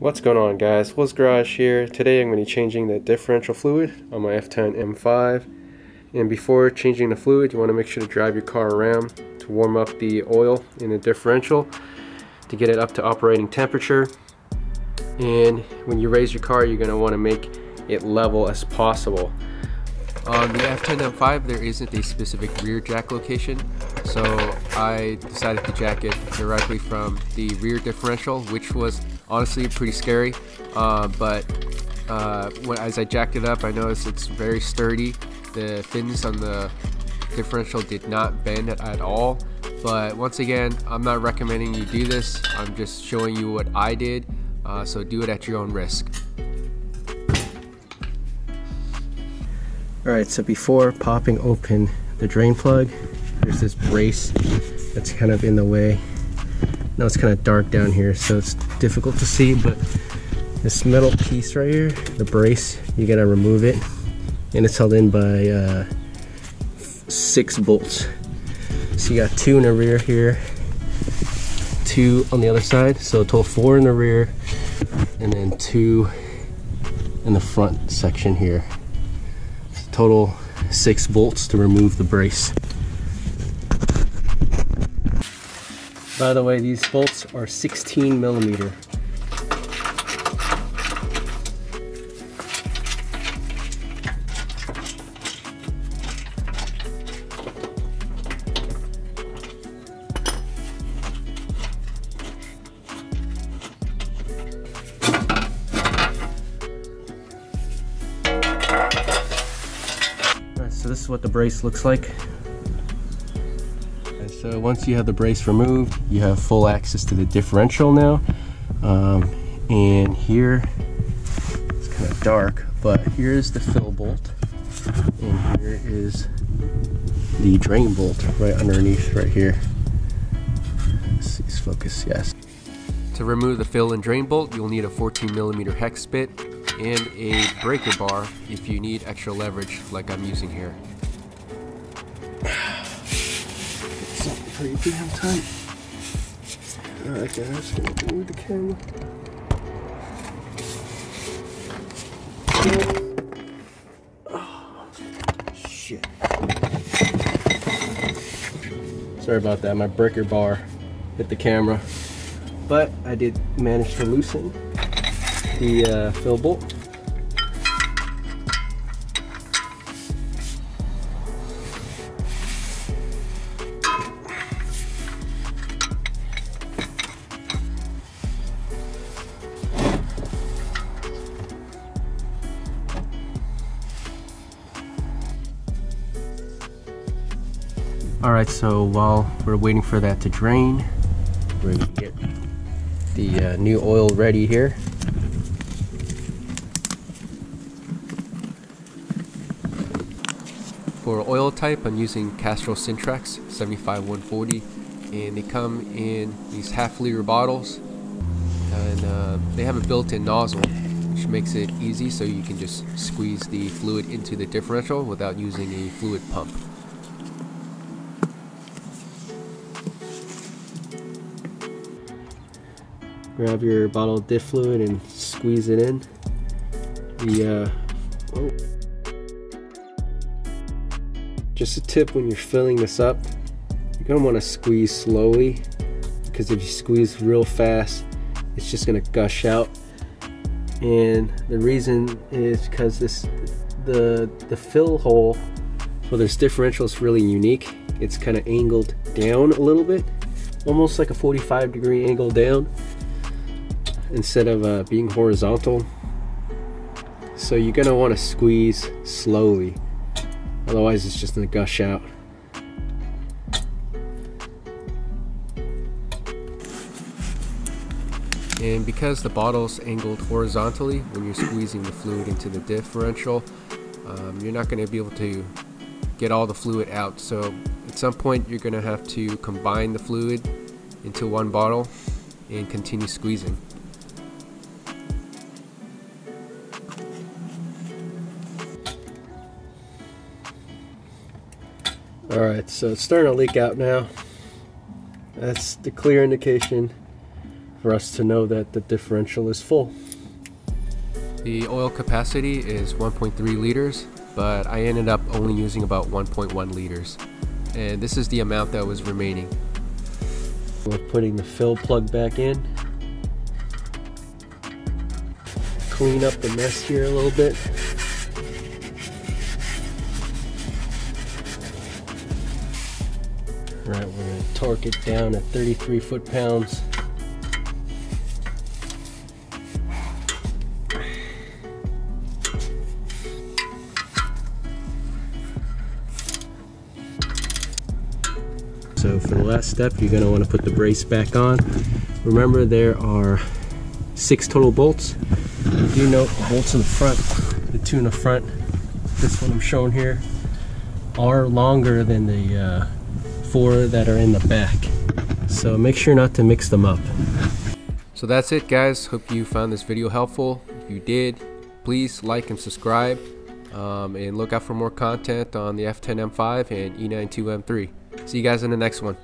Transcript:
What's going on, guys? Will's Garage here. Today I'm going to be changing the differential fluid on my F10 M5. And before changing the fluid, you want to make sure to drive your car around to warm up the oil in the differential to get it up to operating temperature. And when you raise your car, you're going to want to make it level as possible. On the F10 M5, there isn't a specific rear jack location, so I decided to jack it directly from the rear differential, which was honestly pretty scary. But as I jacked it up, I noticed it's very sturdy. The fins on the differential did not bend at all. But once again, I'm not recommending you do this. I'm just showing you what I did, so do it at your own risk. Alright, so before popping open the drain plug, there's this brace that's kind of in the way. Now it's kind of dark down here, so it's difficult to see, but this metal piece right here, the brace, you gotta remove it, and it's held in by 6 bolts. So you got 2 in the rear here, 2 on the other side, so a total 4 in the rear, and then 2 in the front section here. Total 6 bolts to remove the brace. By the way, these bolts are 16 millimeter. So this is what the brace looks like. And so once you have the brace removed, you have full access to the differential now. And here, it's kind of dark, but here's the fill bolt. And here is the drain bolt right underneath right here. Let's see, focus, yes. To remove the fill and drain bolt, you'll need a 14 millimeter hex bit and a breaker bar if you need extra leverage like I'm using here. It's something pretty damn tight. Alright guys, gonna move the camera. Oh, shit. Sorry about that, my breaker bar hit the camera. But I did manage to loosen the fill bolt. Alright, so while we're waiting for that to drain, we're going to get the new oil ready here. For oil type, I'm using Castrol Syntrax 75-140, and they come in these half-liter bottles, and they have a built-in nozzle, which makes it easy so you can just squeeze the fluid into the differential without using a fluid pump. Grab your bottle of diff fluid and squeeze it in. Just a tip when you're filling this up, you're going to want to squeeze slowly, because if you squeeze real fast, it's just going to gush out. And the reason is because the fill hole for this differential is really unique. It's kind of angled down a little bit, almost like a 45-degree angle down, instead of being horizontal. So you're going to want to squeeze slowly, otherwise it's just going to gush out. And because the bottle's angled horizontally when you're squeezing the fluid into the differential, you're not going to be able to get all the fluid out. So at some point you're going to have to combine the fluid into one bottle and continue squeezing. Alright, so it's starting to leak out now. That's the clear indication for us to know that the differential is full. The oil capacity is 1.3 liters, but I ended up only using about 1.1 liters. And this is the amount that was remaining. We're putting the fill plug back in. Clean up the mess here a little bit. Right, we're going to torque it down at 33 foot-pounds. So for the last step, you're going to want to put the brace back on. Remember, there are 6 total bolts. You note the bolts in the front, the 2 in the front, this one I'm showing here, are longer than the 4 that are in the back. So make sure not to mix them up. So that's it, guys. Hope you found this video helpful. If you did, please like and subscribe, and look out for more content on the F10 M5 and E92 M3. See you guys in the next one.